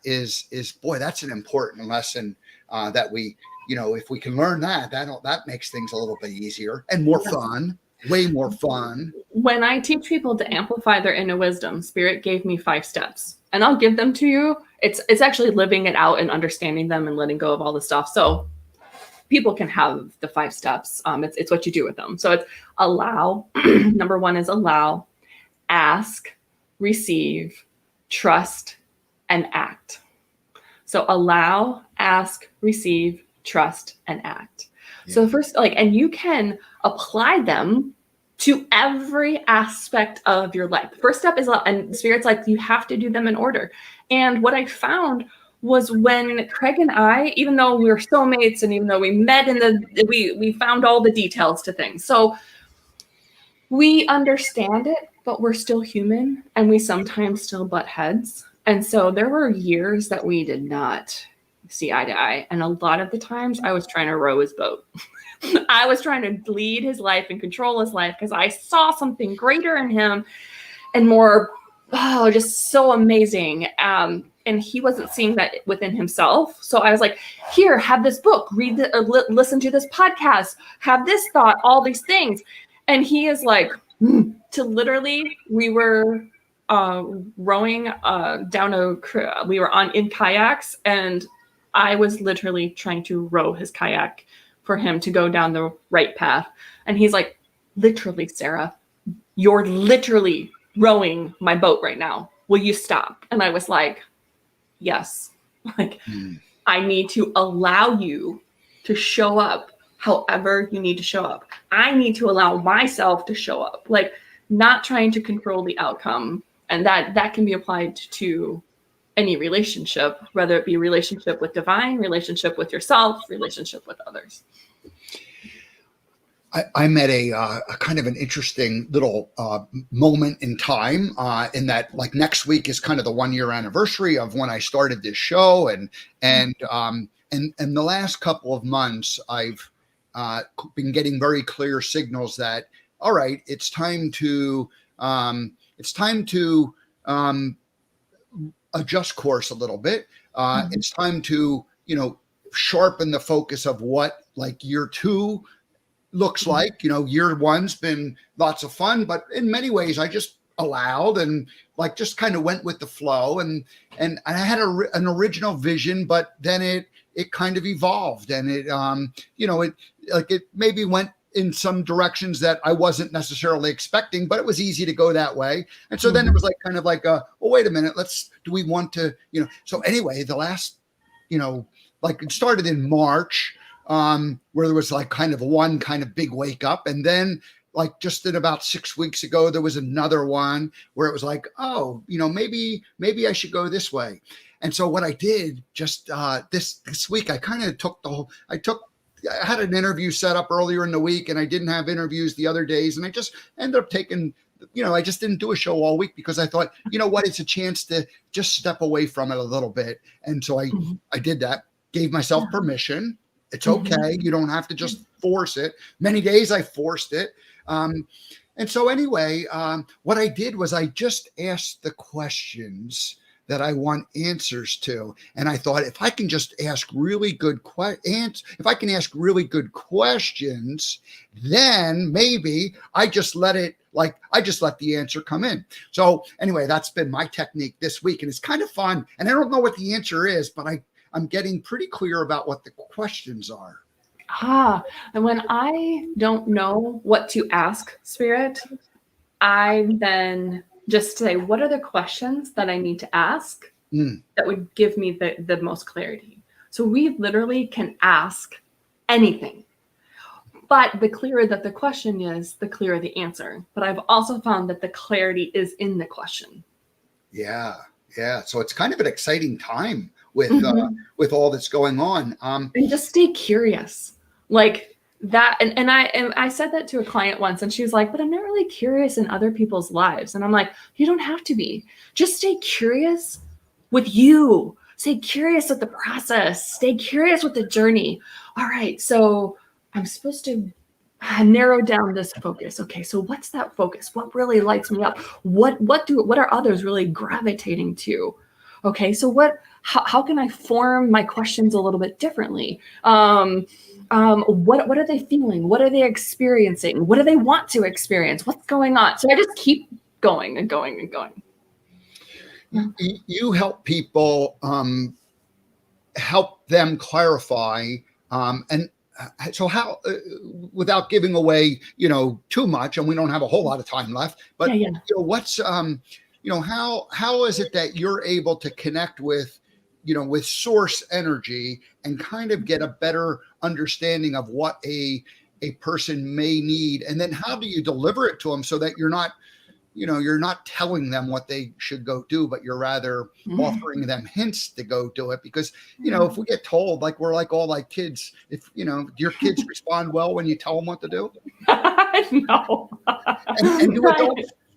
Is boy, that's an important lesson that we, if we can learn that makes things a little bit easier and more fun. Way more fun. When I teach people to amplify their inner wisdom, Spirit gave me 5 steps, and I'll give them to you. It's actually living it out and understanding them and letting go of all the stuff. So people can have the 5 steps. It's what you do with them. So it's allow. Number 1 is allow, ask, receive, trust, and act. So allow, ask, receive, trust, and act. Yeah. So first, and you can apply them to every aspect of your life. The first step is, and Spirit's like, you have to do them in order. And what I found was when Craig and I, even though we were soulmates and even though we met we found all the details to things. So we understand it, but we're still human and we sometimes still butt heads. And so there were years that we did not see eye to eye. And a lot of the times I was trying to row his boat. I was trying to lead his life and control his life because I saw something greater in him and more, just so amazing. And he wasn't seeing that within himself. So I was like, here, have this book, read listen to this podcast, have this thought, all these things. And he is like, to literally, we were rowing we were in kayaks, and I was literally trying to row his kayak for him to go down the right path. And he's like, literally, Sarah, you're literally rowing my boat right now. Will you stop? And I was like, yes. Like, I need to allow you to show up however you need to show up. I need to allow myself to show up, like not trying to control the outcome. And that can be applied to any relationship, whether it be relationship with divine, relationship with yourself, relationship with others. I'm at a kind of an interesting little moment in time in that, like, next week is kind of the 1-year anniversary of when I started this show, and the last couple of months I've been getting very clear signals that, all right, it's time to adjust course a little bit. It's time to sharpen the focus of what like year 2 looks like. Year 1's been lots of fun, but in many ways I just allowed and like just kind of went with the flow, and I had an original vision, but then it kind of evolved, and it maybe went in some directions that I wasn't necessarily expecting, but it was easy to go that way. And so then it was like kind of like well, wait a minute, do we want to, so anyway, the last, like it started in March, where there was like kind of one kind of big wake up. And then like just in about 6 weeks ago, there was another one where it was like, oh, maybe I should go this way. And so what I did just this week, I kind of I had an interview set up earlier in the week, and I didn't have interviews the other days. And I just ended up taking, I just didn't do a show all week because I thought, it's a chance to just step away from it a little bit. And so I did that, gave myself permission. It's okay. You don't have to just force it. Many days I forced it. And so anyway, what I did was I just asked the questions that I want answers to. And I thought, if I can just ask really good questions, then maybe I just let the answer come in. So anyway, that's been my technique this week, and it's kind of fun. And I don't know what the answer is, but I'm getting pretty clear about what the questions are. And when I don't know what to ask Spirit, I then just say, what are the questions that I need to ask that would give me the most clarity? So we literally can ask anything. But the clearer that the question is, the clearer the answer. But I've also found that the clarity is in the question. Yeah. So it's kind of an exciting time with all that's going on. And just stay curious. Like that, and I said that to a client once, and she was like, but I'm not really curious in other people's lives. And I'm like, you don't have to be. Just stay curious with you. Stay curious with the process. Stay curious with the journey. All right, so I'm supposed to narrow down this focus. Okay, so what's that focus? What really lights me up? What are others really gravitating to? Okay, so how can I form my questions a little bit differently? What are they feeling? What are they experiencing? What do they want to experience? What's going on? So I just keep going and going and going. You help people, help them clarify, and so how, without giving away, too much, and we don't have a whole lot of time left, but what's, how is it that you're able to connect with source energy and kind of get a better understanding of what a person may need? And then how do you deliver it to them so that you're not telling them what they should go do, but you're rather offering them hints to go do it? Because, if we get told, like, we're like all like kids, if, do your kids respond well when you tell them what to do? No. And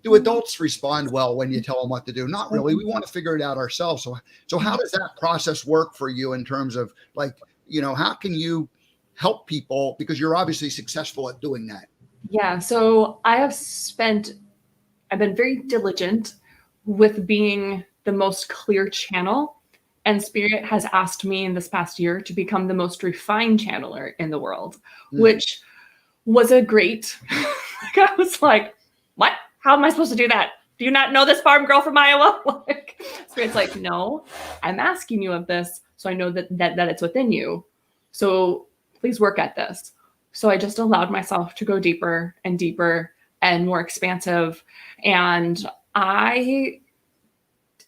do adults respond well when you tell them what to do? Not really. We want to figure it out ourselves. So how does that process work for you in terms of like, how can you help people, because you're obviously successful at doing that? Yeah. So I've been very diligent with being the most clear channel. And Spirit has asked me in this past year to become the most refined channeler in the world, which was a great, I was like, what? How am I supposed to do that? Do you not know this farm girl from Iowa? Spirit's like, no, I'm asking you of this. So I know that it's within you. So please work at this. So I just allowed myself to go deeper and deeper and more expansive. And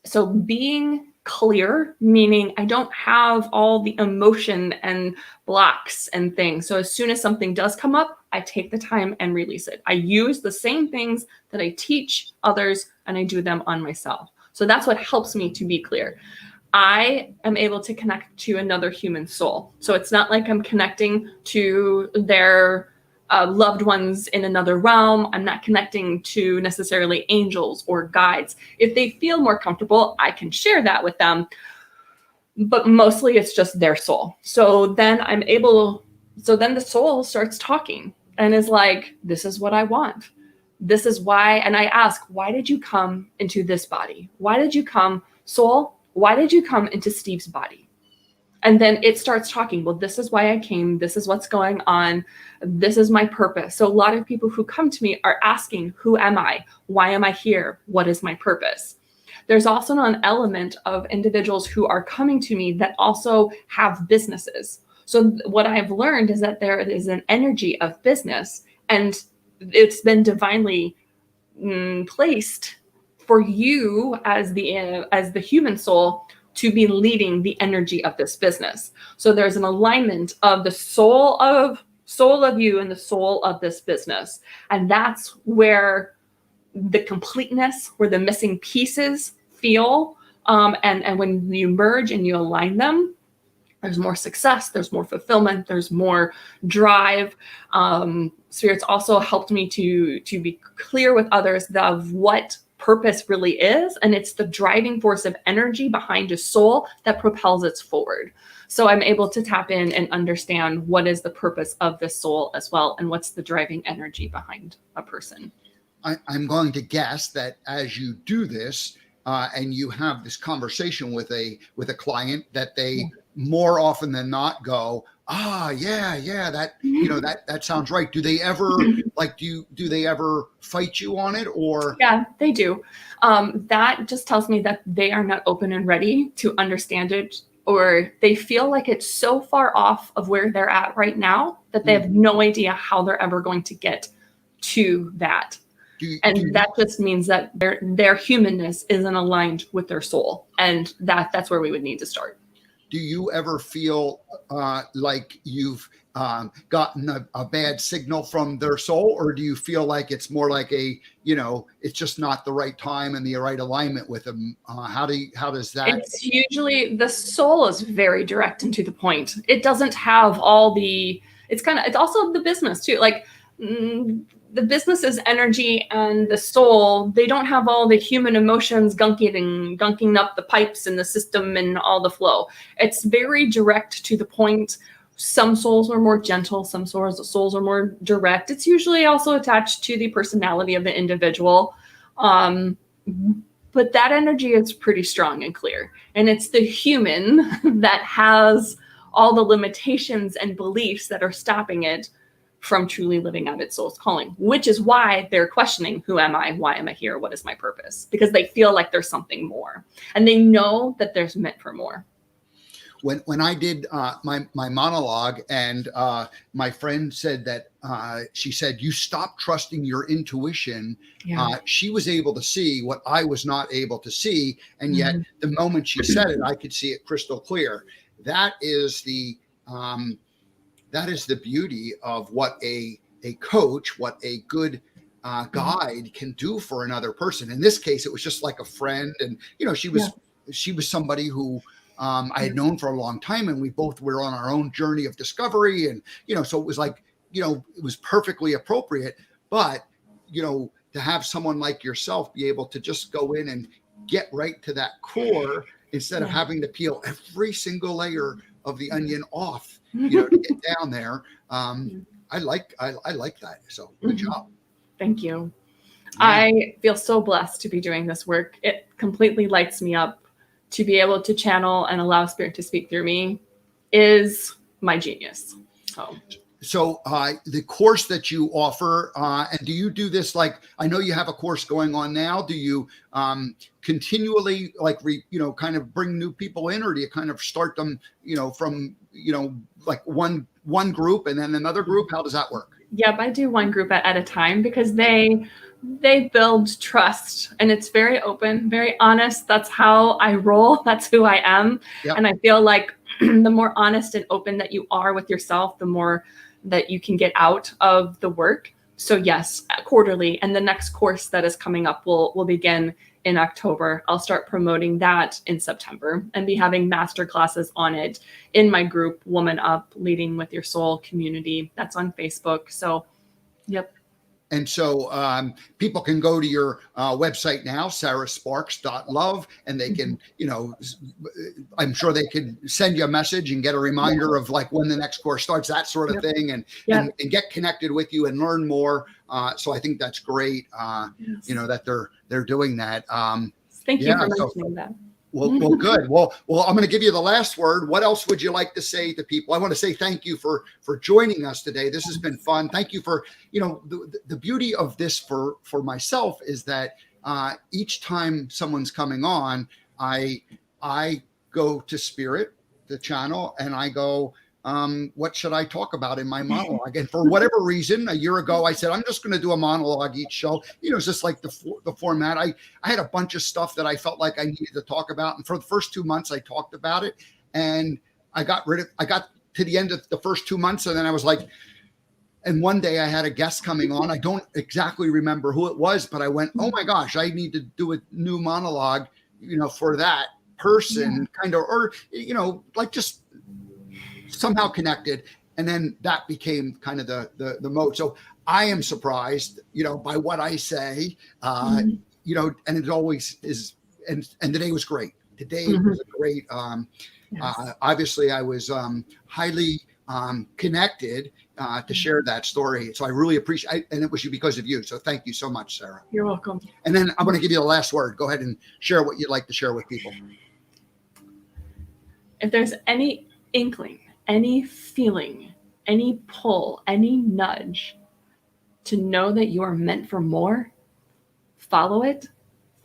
so being clear, meaning I don't have all the emotion and blocks and things. So as soon as something does come up, I take the time and release it. I use the same things that I teach others and I do them on myself. So that's what helps me to be clear. I am able to connect to another human soul. So it's not like I'm connecting to their loved ones in another realm. I'm not connecting to necessarily angels or guides. If they feel more comfortable, I can share that with them. But mostly it's just their soul. So then the soul starts talking and is like, this is what I want. This is why. And I ask, why did you come into this body? Why did you come, soul? Why did you come into Steve's body? And then it starts talking, well, this is why I came. This is what's going on. This is my purpose. So a lot of people who come to me are asking, who am I? Why am I here? What is my purpose? There's also an element of individuals who are coming to me that also have businesses. So what I've learned is that there is an energy of business, and it's been divinely placed for you as the human soul to be leading the energy of this business. So there's an alignment of the soul of you and the soul of this business. And that's where the completeness, where the missing pieces feel. And when you merge and you align them, there's more success, there's more fulfillment, there's more drive. Spirit's also helped me to be clear with others of what purpose really is, and it's the driving force of energy behind a soul that propels it forward. So I'm able to tap in and understand what is the purpose of this soul as well, and what's the driving energy behind a person. I'm going to guess that as you do this and you have this conversation with a client, that they more often than not go, yeah, that sounds right. Do they ever do they ever fight you on it, or? Yeah, they do. That just tells me that they are not open and ready to understand it, or they feel like it's so far off of where they're at right now that they have no idea how they're ever going to get to that. That just means that their humanness isn't aligned with their soul, and that's where we would need to start. Do you ever feel like you've gotten a bad signal from their soul, or do you feel like it's more like it's just not the right time and the right alignment with them? How does that? It's usually, the soul is very direct and to the point. It doesn't have all it's also the business too. Like the business is energy, and the soul, they don't have all the human emotions gunking up the pipes in the system and all the flow. It's very direct to the point. Some souls are more gentle, some souls are more direct. It's usually also attached to the personality of the individual. But that energy is pretty strong and clear. And it's the human that has all the limitations and beliefs that are stopping it from truly living out its soul's calling, which is why they're questioning, who am I? Why am I here? What is my purpose? Because they feel like there's something more, and they know that there's meant for more. When I did my monologue, and my friend said that she said, you stop trusting your intuition. Yeah. She was able to see what I was not able to see. And yet the moment she said it, I could see it crystal clear. That is the beauty of what a coach, what a good guide can do for another person. In this case, it was just like a friend. And, she was somebody who I had known for a long time, and we both were on our own journey of discovery. And, so it was like, it was perfectly appropriate. But, to have someone like yourself be able to just go in and get right to that core instead of having to peel every single layer of the onion off, to get down there. I like that. So good job. Thank you. Yeah. I feel so blessed to be doing this work. It completely lights me up. To be able to channel and allow spirit to speak through me is my genius. So the course that you offer, and do you do this, like, I know you have a course going on now. Do you continually kind of bring new people in, or do you kind of start them, from, like one group and then another group? How does that work? Yep, I do one group at a time because they build trust, and it's very open, very honest. That's how I roll. That's who I am. Yep. And I feel like the more honest and open that you are with yourself, the more that you can get out of the work. So yes, quarterly. And the next course that is coming up will begin in October. I'll start promoting that in September and be having master classes on it in my group, Woman Up, Leading with Your Soul community. That's on Facebook. So, yep. And so people can go to your website now, sarahsparks.love, and they can, I'm sure they could send you a message and get a reminder of like when the next course starts, that sort of thing, and get connected with you and learn more. So I think that's great, that they're doing that. Thank you for mentioning that. Well, good. Well, I'm going to give you the last word. What else would you like to say to people? I want to say thank you for joining us today. This has been fun. Thank you for, the beauty of this for myself is that each time someone's coming on, I go to Spirit, the channel, and I go, what should I talk about in my monologue? And for whatever reason, a year ago, I said, I'm just going to do a monologue each show. It's just like the format. I had a bunch of stuff that I felt like I needed to talk about. And for the first 2 months, I talked about it, and I got to the end of the first 2 months. And then I was like, and one day I had a guest coming on. I don't exactly remember who it was, but I went, oh my gosh, I need to do a new monologue, for that person kind of, or, like just somehow connected. And then that became kind of the mode. So I am surprised, by what I say, and it always is. And today was great. Today was a great, obviously I was highly connected to share that story. So I really appreciate, and it was because of you. So thank you so much, Sarah. You're welcome. And then I'm going to give you the last word. Go ahead and share what you'd like to share with people. If there's any inkling, any feeling, any pull, any nudge to know that you are meant for more, follow it,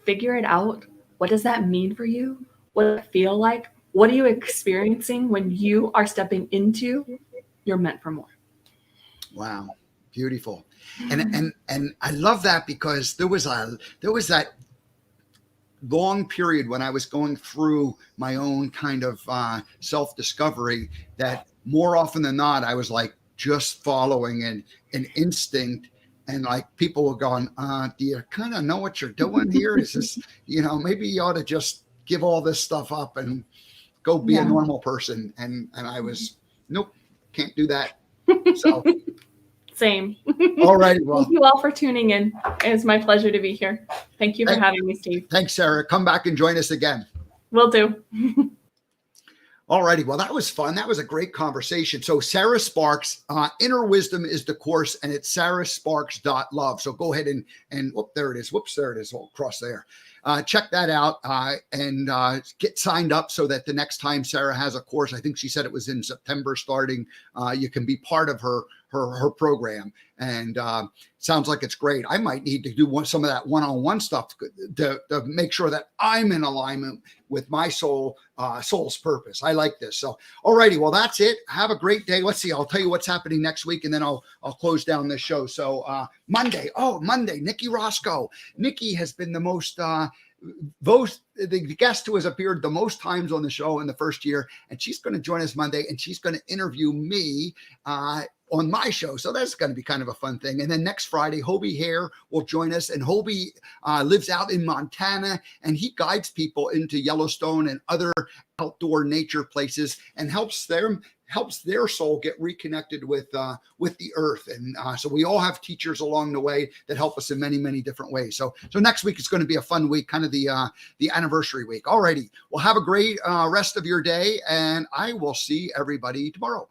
figure it out. What does that mean for you? What does it feel like? What are you experiencing when you are stepping into you're meant for more? Wow. Beautiful. And I love that because there was that long period when I was going through my own kind of self-discovery that more often than not, I was like just following an instinct, and like people were going, do you kind of know what you're doing here? Is this, maybe you ought to just give all this stuff up and go be a normal person. And I was, nope, can't do that. So same. All right. Well, thank you all for tuning in. It's my pleasure to be here. Thank you for having me, Steve. Thanks, Sarah. Come back and join us again. Will do. All righty. Well, that was fun. That was a great conversation. So Sarah Sparks, Inner Wisdom is the course, and it's sarahsparks.love. So go ahead and whoop, there it is. Whoops, there it is. All across there. Check that out and get signed up so that the next time Sarah has a course, I think she said it was in September starting, you can be part of her program. And sounds like it's great. I might need to do some of that one-on-one stuff to make sure that I'm in alignment with my soul's purpose. I like this. So, all righty. Well, that's it. Have a great day. Let's see. I'll tell you what's happening next week, and then I'll close down this show. So Monday, Nikki Roscoe. Nikki has been the most the guest who has appeared the most times on the show in the first year, and she's going to join us Monday, and she's going to interview me on my show. So that's going to be kind of a fun thing. And then next Friday, Hobie Hare will join us. And Hobie lives out in Montana, and he guides people into Yellowstone and other outdoor nature places and helps their soul get reconnected with the earth. And so we all have teachers along the way that help us in many, many different ways. So next week is going to be a fun week, kind of the anniversary week. Alrighty. Well, have a great rest of your day, and I will see everybody tomorrow.